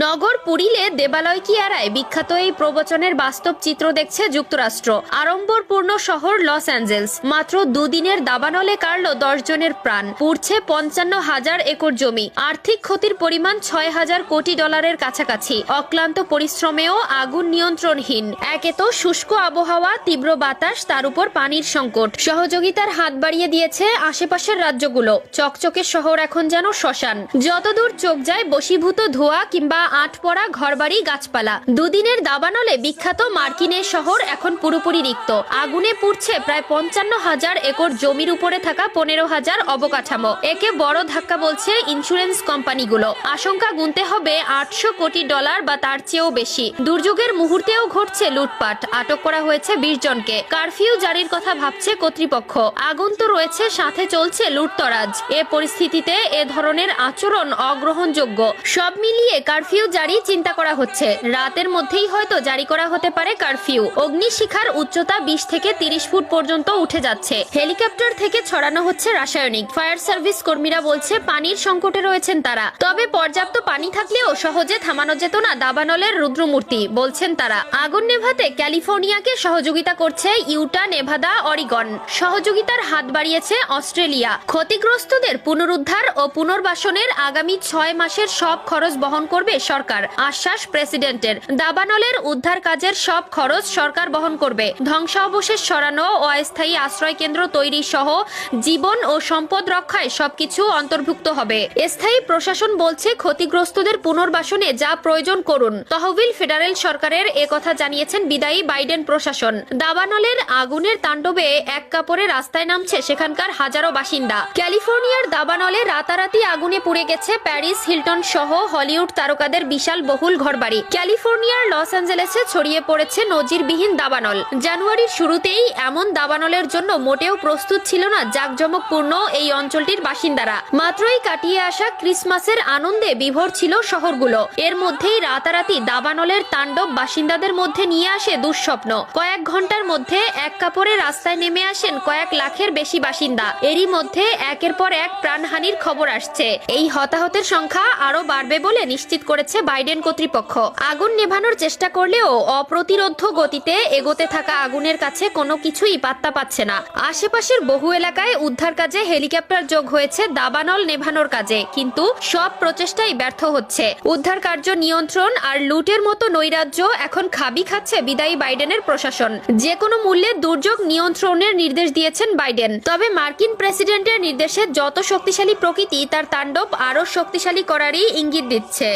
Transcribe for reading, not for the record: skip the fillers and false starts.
নগর পুরিলে দেবালয় কি এড়ায় বিখ্যাত এই প্রবচনের বাস্তব চিত্র দেখছে যুক্তরাষ্ট্র। আড়ম্বরপূর্ণ শহর লস অ্যাঞ্জেলস। মাত্র দুদিনের দাবানলে কাড়ল 10 জনের প্রাণ। পুড়ছে 55,000 একর জমি। আর্থিক ক্ষতির পরিমাণ $6,000 কোটি কাছাকাছি। অক্লান্ত পরিশ্রমেও আগুন নিয়ন্ত্রণহীন। একে তো শুষ্ক আবহাওয়া, তীব্র বাতাস, তার উপর পানির সংকট। সহযোগিতার হাত বাড়িয়ে দিয়েছে আশেপাশের রাজ্যগুলো। চকচকে শহর এখন যেন শ্মশান। যতদূর চোখ যায় বশীভূত ধোঁয়া কিংবা আটপড়া ঘরবাড়ি, গাছপালা। দুদিনের দাবানলে বিখ্যাত মার্কিন এ শহর এখন পুরোপুরি রিক্ত। আগুনে পুড়ছে প্রায় 55,000 একর জমির উপরে থাকা 15,000 অবকাঠামো। একে বড় ধাক্কা বলছে ইন্স্যুরেন্স কোম্পানিগুলো। আশঙ্কা গুনতে হবে $800 কোটি বা তার চেয়েও বেশি। দুর্যোগের মুহূর্তেও ঘটছে লুটপাট। আটক করা হয়েছে 20 জনকে। কারফিউ জারির কথা ভাবছে কর্তৃপক্ষ। আগুন তো রয়েছে, সাথে চলছে লুটতরাজ। এ পরিস্থিতিতে এ ধরনের আচরণ অগ্রহণযোগ্য। সব মিলিয়ে কারফিউ জারি চিন্তা করা হচ্ছে। রাতের মধ্যেই হয়তো জারি করা হতে পারে কারফিউ। অগ্নিশিখার উচ্চতা 20 থেকে 30 ফুট পর্যন্ত উঠে যাচ্ছে। হেলিকপ্টার থেকে ছড়ানো হচ্ছে রাসায়নিক। ফায়ার সার্ভিস কর্মীরা বলছে পানির সংকটে রয়েছেন তারা। তবে পর্যাপ্ত পানি থাকলেও সহজে থামানো যেত না দাবানলের রুদ্রমূর্তি, বলছেন তারা। আগুন নেভাতে ক্যালিফোর্নিয়াকে সহযোগিতা করছে ইউটা, নেভাদা, অরিগন। সহযোগিতার হাত বাড়িয়েছে অস্ট্রেলিয়া। ক্ষতিগ্রস্তদের পুনরুদ্ধার ও পুনর্বাসনের আগামী 6 মাসের সব খরচ বহন করবে সরকার। আশ্বাস প্রেসিডেন্টের। দাবানলের উদ্ধার কাজের সব খরচ সরকার বহন করবে। ধ্বংসাবশেষ সরানো ও অস্থায়ী আশ্রয় কেন্দ্র তৈরি সহ জীবন ও সম্পদ রক্ষায় সবকিছু অন্তর্ভুক্ত হবে। স্থায়ী প্রশাসন বলছে ক্ষতিগ্রস্তদের পুনর্বাসনে যা প্রয়োজন করুন। তহবিল ফেডারেল সরকারের একথা জানিয়েছেন বিদায়ী বাইডেন প্রশাসন। দাবানলের আগুনের তাণ্ডবে এক কাপড়ে রাস্তায় নামছে সেখানকার হাজারো বাসিন্দা। ক্যালিফোর্নিয়ার দাবানলে রাতারাতি আগুনে পুড়ে গেছে প্যারিস হিলটন সহ হলিউড তারকাদের বিশাল বহুল ঘরবাড়ি। ক্যালিফোর্নিয়ার লস অ্যাঞ্জেলেসে ছড়িয়ে পড়েছে নজিরবিহীন দাবানল। জানুয়ারির শুরুতেই এমন দাবানলের জন্য মোটেও প্রস্তুত ছিল না জাঁকজমকপূর্ণ এই অঞ্চলটির বাসিন্দারা। মাত্রই কাটিয়ে আসা ক্রিসমাসের আনন্দে বিভোর ছিল শহরগুলো। এর মধ্যেই রাতারাতি দাবানলের তাণ্ডব বাসিন্দাদের মধ্যে নিয়ে আসে দুঃস্বপ্ন। কয়েক ঘন্টার মধ্যে এক কাপড়ে রাস্তায় নেমে আসেন কয়েক লাখের বেশি বাসিন্দা। এরই মধ্যে একের পর এক প্রাণহানির খবর আসছে। এই হতাহতের সংখ্যা আরো বাড়বে বলে নিশ্চিত করেছে বাইডেন কর্তৃপক্ষ। আগুন নেভানোর চেষ্টা করলেও অপ্রতিরোধ্য গতিতে এগোতে থাকা আগুনের কাছে কোনো কিছুই পাত্তা পাচ্ছে না। আশেপাশের বহু এলাকায় উদ্ধার কাজে হেলিকপ্টার যোগ হয়েছে দাবানল নেভানোর কাজে, কিন্তু সব প্রচেষ্টাই ব্যর্থ হচ্ছে। উদ্ধার কার্য নিয়ন্ত্রণ আর লুটের মতো নৈরাজ্য এখন খাবি খাচ্ছে বিদায়ী বাইডেনের প্রশাসন। যে কোনো মূল্যে দুর্যোগ নিয়ন্ত্রণের নির্দেশ দিয়েছেন বাইডেন। তবে মার্কিন প্রেসিডেন্টের নির্দেশে যত শক্তিশালী প্রকৃতি তার তাণ্ডব আরো শক্তিশালী করারই ইঙ্গিত দিচ্ছে।